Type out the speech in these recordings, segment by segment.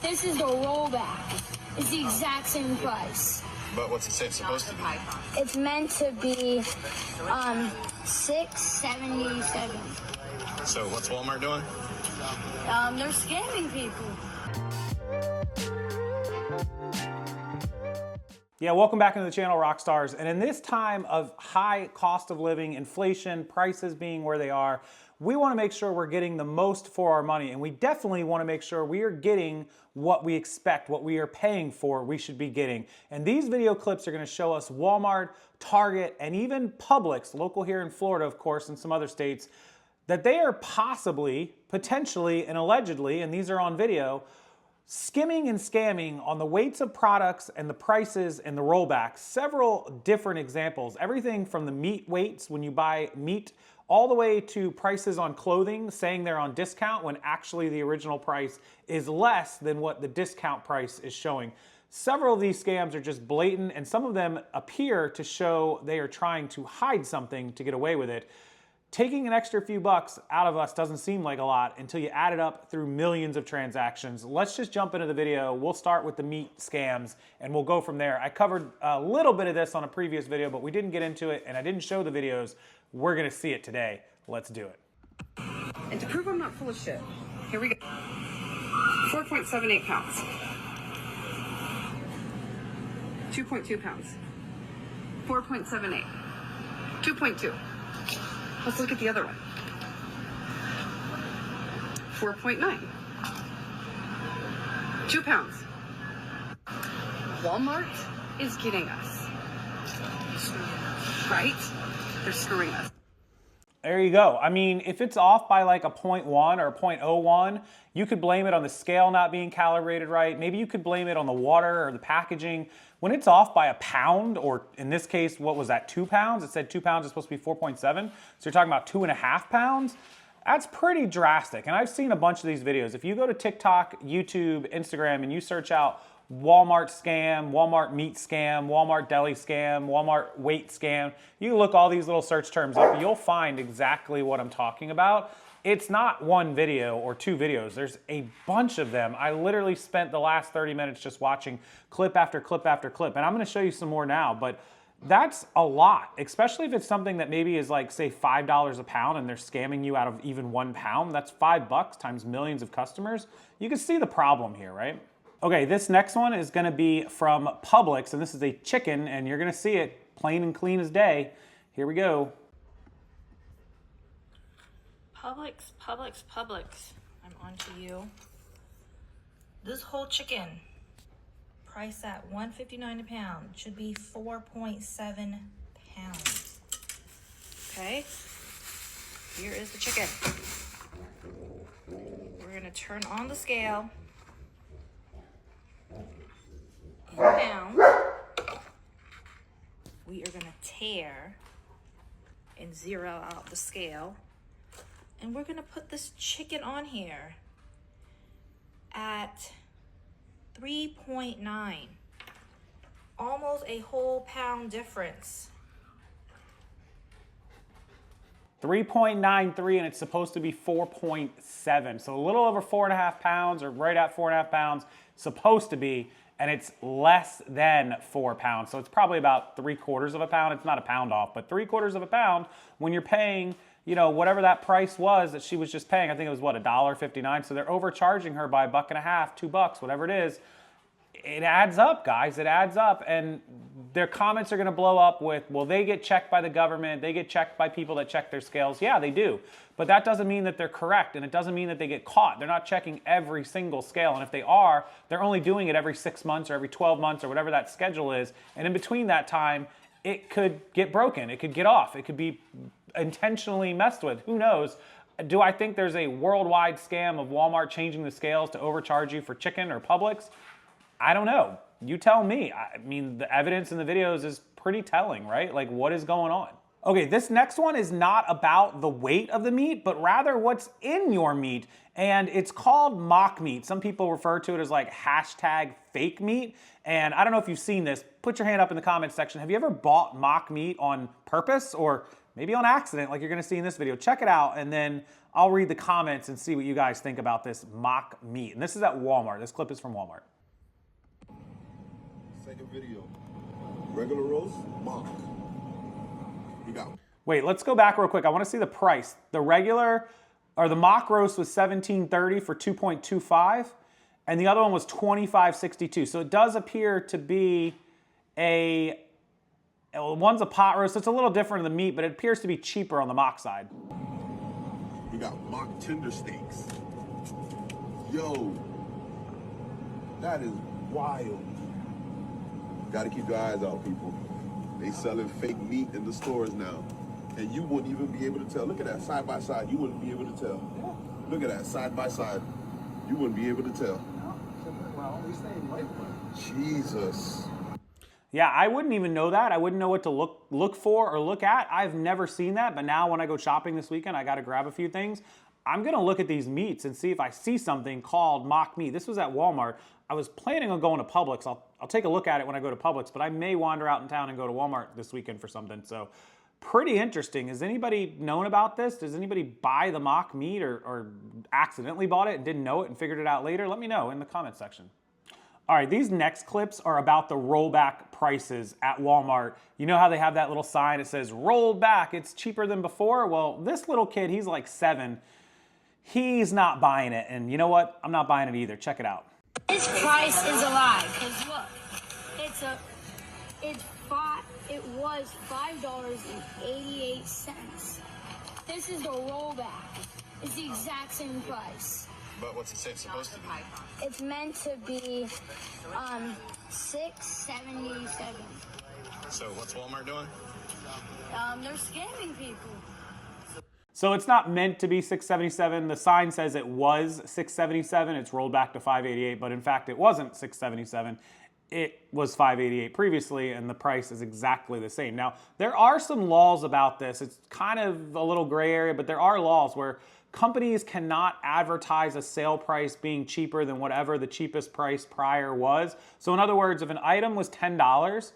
This is the rollback. It's the exact same price. But what's it say it's supposed to be? It's meant to be $6.77. So what's Walmart doing? They're scamming people. Yeah, welcome back into the channel, Rockstars. And in this time of high cost of living, inflation, prices being where they are, we want to make sure we're getting the most for our money. And we definitely want to make sure we are getting what we expect, what we are paying for, we should be getting. And these video clips are going to show us Walmart, Target, and even Publix, local here in Florida, of course, and some other states, that they are possibly, potentially, and allegedly, and these are on video, skimming and scamming on the weights of products and the prices and the rollbacks. Several different examples, everything from the meat weights when you buy meat, all the way to prices on clothing saying they're on discount when actually the original price is less than what the discount price is showing. Several of these scams are just blatant, and some of them appear to show they are trying to hide something to get away with it. Taking an extra few bucks out of us doesn't seem like a lot until you add it up through millions of transactions. Let's just jump into the video. We'll start with the meat scams and we'll go from there. I covered a little bit of this on a previous video, but we didn't get into it and I didn't show the videos. We're gonna see it today. Let's do it. And to prove I'm not full of shit, here we go. 4.78 pounds. 2.2 pounds. 4.78. 2.2. Let's look at the other one. 4.9. 2 pounds. Walmart is getting us. Right? They're screwing us. There you go. I mean, if it's off by like a 0.1 or a 0.01, you could blame it on the scale not being calibrated right. Maybe you could blame it on the water or the packaging. When it's off by a pound, or in this case, what was that, 2 pounds? It said 2 pounds is supposed to be 4.7. So you're talking about 2.5 pounds? That's pretty drastic. And I've seen a bunch of these videos. If you go to TikTok, YouTube, Instagram, and you search out Walmart scam, Walmart meat scam, Walmart deli scam, Walmart weight scam, you look all these little search terms up, you'll find exactly what I'm talking about. It's not one video or two videos. There's a bunch of them. I literally spent the last 30 minutes just watching clip after clip after clip. And I'm gonna show you some more now, but that's a lot, especially if it's something that maybe is like, say, $5 a pound and they're scamming you out of even 1 pound. That's $5 times millions of customers. You can see the problem here, right? Okay, this next one is gonna be from Publix, and this is a chicken, and you're gonna see it plain and clean as day. Here we go. Publix. I'm on to you. This whole chicken, priced at $1.59 a pound, should be 4.7 pounds. Okay, here is the chicken. We're gonna turn on the scale. In pounds, we are gonna tear and zero out the scale. And we're gonna put this chicken on here at 3.9, almost a whole pound difference. 3.93, and it's supposed to be 4.7. So a little over 4.5 pounds, or right at 4.5 pounds, supposed to be, and it's less than 4 pounds. So it's probably about 3/4 of a pound. It's not a pound off, but 3/4 of a pound when you're paying, you know, whatever that price was that she was just paying. I think it was what, $1.59. So they're overcharging her by $1.50, $2, whatever it is. It adds up, guys. It adds up, and their comments are going to blow up with, well, they get checked by the government. They get checked by people that check their scales. Yeah, they do. But that doesn't mean that they're correct, and it doesn't mean that they get caught. They're not checking every single scale, and if they are, they're only doing it every 6 months or every 12 months or whatever that schedule is. And in between that time, it could get broken. It could get off. It could be intentionally messed with. Who knows? Do I think there's a worldwide scam of Walmart changing the scales to overcharge you for chicken or Publix? I don't know. You tell me. I mean, the evidence in the videos is pretty telling, right? Like, what is going on? Okay, this next one is not about the weight of the meat, but rather what's in your meat. And it's called mock meat. Some people refer to it as like #fake meat. And I don't know if you've seen this. Put your hand up in the comments section. Have you ever bought mock meat on purpose or maybe on accident, like you're gonna see in this video. Check it out, and then I'll read the comments and see what you guys think about this mock meat. And this is at Walmart. This clip is from Walmart. Second video. Regular roast, mock. You got it. Wait, let's go back real quick. I wanna see the price. The regular, or the mock roast was $17.30 for 2.25, and the other one was $25.62. So it does appear to be one's a pot roast. It's a little different in the meat, but it appears to be cheaper on the mock side. You got mock tender steaks. Yo, that is wild. Gotta keep your eyes out, people. They selling fake meat in the stores now. And you wouldn't even be able to tell. Look at that, side by side, you wouldn't be able to tell. Yeah. Look at that, side by side, you wouldn't be able to tell. No. Well, at least they didn't label it. Jesus. Yeah, I wouldn't even know that. I wouldn't know what to look for or look at. I've never seen that, but now when I go shopping this weekend, I gotta grab a few things. I'm gonna look at these meats and see if I see something called mock meat. This was at Walmart. I was planning on going to Publix. I'll take a look at it when I go to Publix, but I may wander out in town and go to Walmart this weekend for something. So pretty interesting. Has anybody known about this? Does anybody buy the mock meat or accidentally bought it and didn't know it and figured it out later? Let me know in the comment section. All right, these next clips are about the rollback prices at Walmart. You know how they have that little sign that says, roll back, it's cheaper than before? Well, this little kid, he's like 7. He's not buying it, and you know what? I'm not buying it either. Check it out. This price is a lie, because look, it was $5.88. This is the rollback. It's the exact same price. But what's it say it's supposed to be? It's meant to be $6.77. So what's Walmart doing? They're scamming people. So it's not meant to be $6.77. The sign says it was $6.77. It's rolled back to $5.88, but in fact it wasn't $6.77. It was $5.88 previously, and the price is exactly the same. Now, there are some laws about this. It's kind of a little gray area, but there are laws where companies cannot advertise a sale price being cheaper than whatever the cheapest price prior was. So in other words, if an item was $10,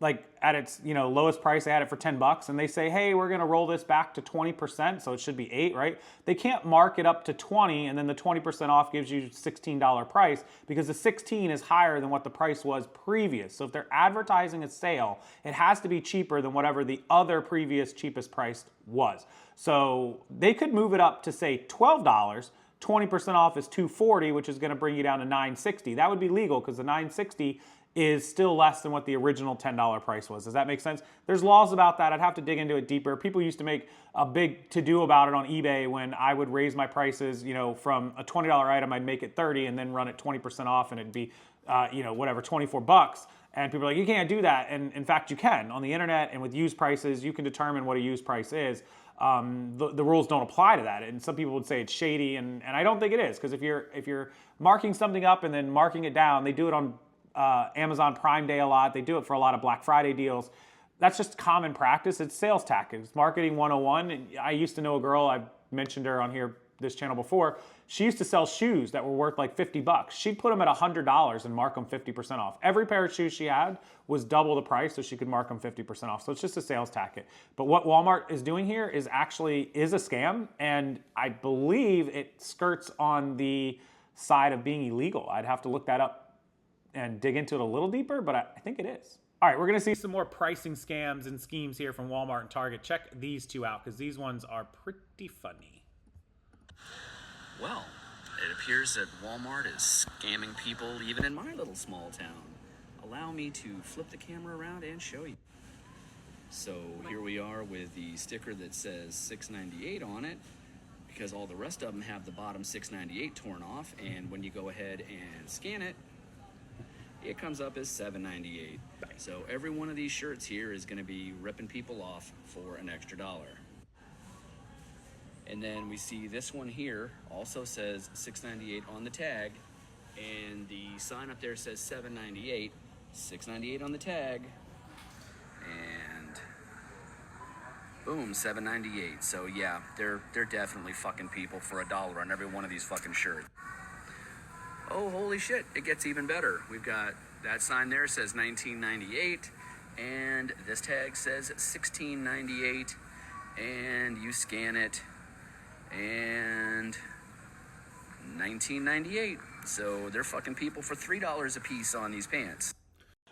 like at its lowest price, they had it for $10, and they say, hey, we're gonna roll this back to 20%, so it should be 8, right? They can't mark it up to 20, and then the 20% off gives you $16 price, because the 16 is higher than what the price was previous. So if they're advertising a sale, it has to be cheaper than whatever the other previous cheapest price was. So they could move it up to say $12, 20% off is $240, which is gonna bring you down to $960. That would be legal, because the $960 is still less than what the original $10 price was. Does that make sense? There's laws about that. I'd have to dig into it deeper. People used to make a big to-do about it on eBay when I would raise my prices, from a $20 item, I'd make it 30 and then run it 20% off, and it'd be, whatever, 24 bucks. And people are like, you can't do that. And in fact, you can. On the internet and with used prices, you can determine what a used price is. The rules don't apply to that. And some people would say it's shady, and I don't think it is, because if you're marking something up and then marking it down, they do it on Amazon Prime Day a lot. They do it for a lot of Black Friday deals. That's just common practice. It's sales tactics, marketing 101. And I used to know a girl, I've mentioned her on this channel before. She used to sell shoes that were worth like $50. She'd put them at $100 and mark them 50% off. Every pair of shoes she had was double the price, so she could mark them 50% off. So it's just a sales tactic. But what Walmart is doing here is a scam, and I believe it skirts on the side of being illegal. I'd have to look that up and dig into it a little deeper, but I think it is. All right, we're gonna see some more pricing scams and schemes here from Walmart and Target. Check these two out, because these ones are pretty funny. Well, it appears that Walmart is scamming people even in my little small town. Allow me to flip the camera around and show you. So here we are with the sticker that says $6.98 on it, because all the rest of them have the bottom $6.98 torn off, and when you go ahead and scan it, it comes up as $7.98. So every one of these shirts here is going to be ripping people off for an extra $1. And then we see this one here also says $6.98 on the tag, and the sign up there says $7.98, $6.98 on the tag, and boom, $7.98. So yeah, they're definitely fucking people for $1 on every one of these fucking shirts. Oh, holy shit, it gets even better. We've got that sign there says $19.98, and this tag says $16.98, and you scan it, and $19.98. So they're fucking people for $3 a piece on these pants.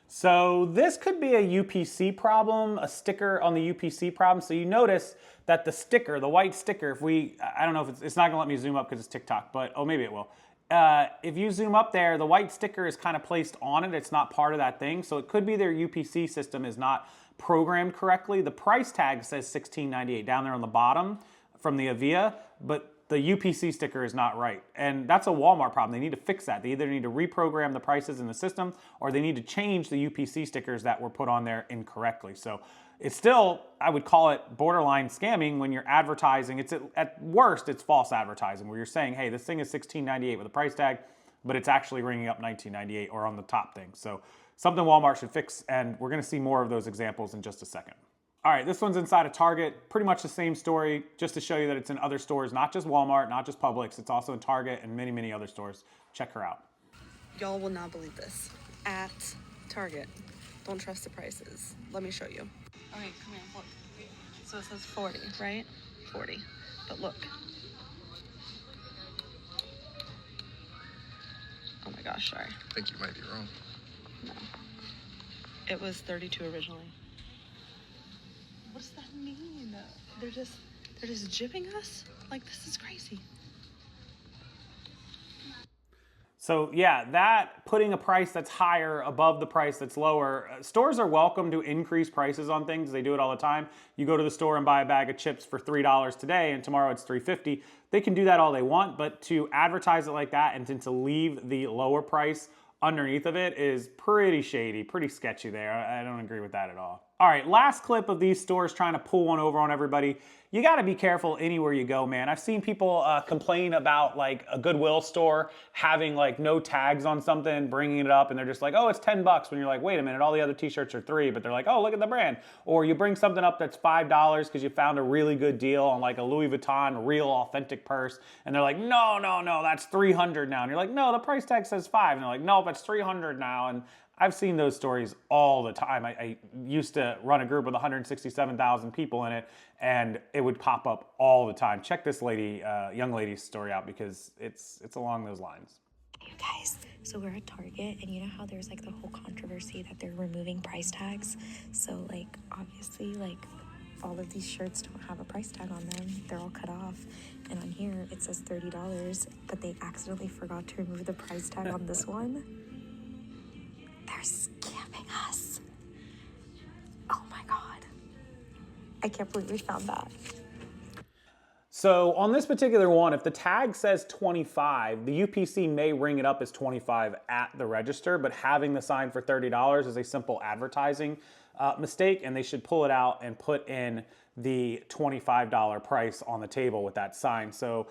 So this could be a UPC problem, a sticker on the UPC problem. So you notice that the sticker, the white sticker, if we, I don't know if it's not gonna let me zoom up because it's TikTok, but oh, maybe it will. If you zoom up there, the white sticker is kind of placed on it. It's not part of that thing. So it could be their UPC system is not programmed correctly. The price tag says $16.98 down there on the bottom from the Avia, but the UPC sticker is not right. And that's a Walmart problem. They need to fix that. They either need to reprogram the prices in the system or they need to change the UPC stickers that were put on there incorrectly. So it's still, I would call it borderline scamming when you're advertising. It's at worst, it's false advertising where you're saying, hey, this thing is $16.98 with a price tag, but it's actually ringing up $19.98 or on the top thing. So something Walmart should fix, and we're gonna see more of those examples in just a second. All right, this one's inside of Target. Pretty much the same story, just to show you that it's in other stores, not just Walmart, not just Publix. It's also in Target and many, many other stores. Check her out. Y'all will not believe this. At Target. Don't trust the prices. Let me show you. Okay, come here, look. So it says 40, right? 40. But look. Oh my gosh, sorry. I think you might be wrong. No. It was 32 originally. What does that mean? They're just jipping us? Like, this is crazy. So yeah, that putting a price that's higher above the price that's lower, stores are welcome to increase prices on things. They do it all the time. You go to the store and buy a bag of chips for $3 today and tomorrow it's $3.50. They can do that all they want, but to advertise it like that and to leave the lower price underneath of it is pretty shady, pretty sketchy there. I don't agree with that at all. All right, last clip of these stores trying to pull one over on everybody. You gotta be careful anywhere you go, man. I've seen people complain about like a Goodwill store having like no tags on something, bringing it up, and they're just like, oh, it's $10 when you're like, wait a minute, all the other t-shirts are $3, but they're like, oh, look at the brand. Or you bring something up that's $5 because you found a really good deal on like a Louis Vuitton real authentic purse, and they're like, no, that's $300 now. And you're like, no, the price tag says $5. And they're like, no, it's $300 now. And I've seen those stories all the time. I used to run a group with 167,000 people in it, and it would pop up all the time. Check this lady, young lady's story out because it's along those lines. You guys, so we're at Target, and you know how there's like the whole controversy that they're removing price tags? So like, obviously, like all of these shirts don't have a price tag on them. They're all cut off. And on here, it says $30, but they accidentally forgot to remove the price tag on this one. They're scamming us. Oh my God. I can't believe we found that. So on this particular one, if the tag says 25, the UPC may ring it up as 25 at the register, but having the sign for $30 is a simple advertising mistake, and they should pull it out and put in the $25 price on the table with that sign. So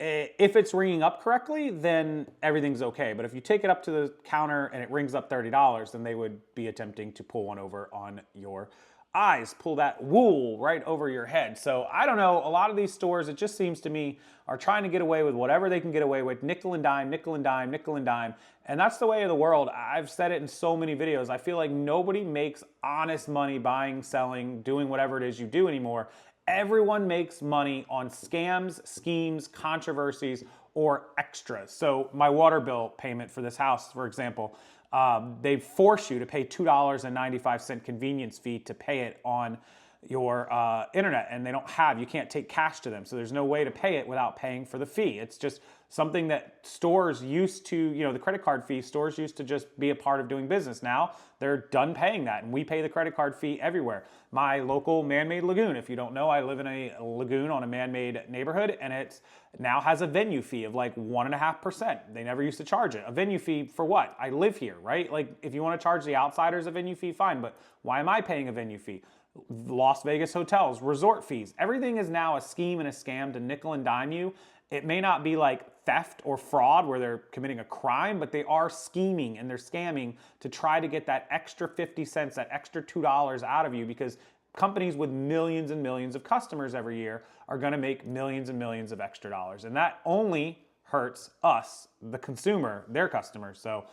if it's ringing up correctly, then everything's okay. But if you take it up to the counter and it rings up $30, then they would be attempting to pull one over on your eyes, pull that wool right over your head. So I don't know, a lot of these stores, it just seems to me, are trying to get away with whatever they can get away with, nickel and dime, nickel and dime, nickel and dime. And that's the way of the world. I've said it in so many videos. I feel like nobody makes honest money buying, selling, doing whatever it is you do anymore. Everyone makes money on scams, schemes, controversies, or extras. So my water bill payment for this house, for example, they force you to pay $2.95 convenience fee to pay it on your internet, and you can't take cash to them. So there's no way to pay it without paying for the fee. It's just something that stores used to, the credit card fee, stores used to just be a part of doing business. Now they're done paying that, and we pay the credit card fee everywhere. My local man-made lagoon, if you don't know, I live in a lagoon on a man-made neighborhood, and it now has a venue fee of like 1.5%. They never used to charge it. A venue fee for what? I live here, right? Like if you want to charge the outsiders a venue fee, fine, but why am I paying a venue fee? Las Vegas hotels, resort fees, everything is now a scheme and a scam to nickel and dime you. It may not be like theft or fraud where they're committing a crime, but they are scheming and they're scamming to try to get that extra 50 cents, that extra $2 out of you, because companies with millions and millions of customers every year are going to make millions and millions of extra dollars. And that only hurts us, the consumer, their customers. So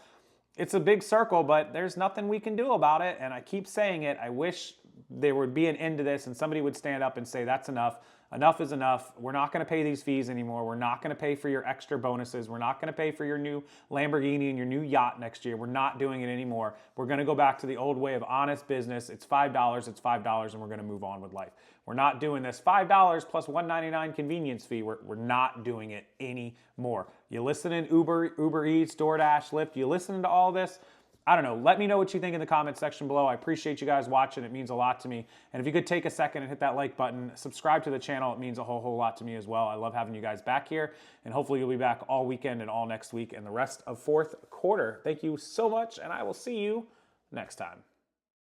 it's a big circle, but there's nothing we can do about it. And I keep saying it. I wish there would be an end to this and somebody would stand up and say, that's enough. Enough is enough. We're not going to pay these fees anymore. We're not going to pay for your extra bonuses. We're not going to pay for your new Lamborghini and your new yacht next year. We're not doing it anymore. We're going to go back to the old way of honest business. It's $5, it's $5, and we're going to move on with life. We're not doing this $5 plus $1.99 convenience fee. We're not doing it anymore. You listening to Uber Eats, DoorDash, Lyft, you listening to all this? I don't know. Let me know what you think in the comment section below. I appreciate you guys watching. It means a lot to me. And if you could take a second and hit that like button, subscribe to the channel. It means a whole lot to me as well. I love having you guys back here. And hopefully you'll be back all weekend and all next week and the rest of fourth quarter. Thank you so much, and I will see you next time.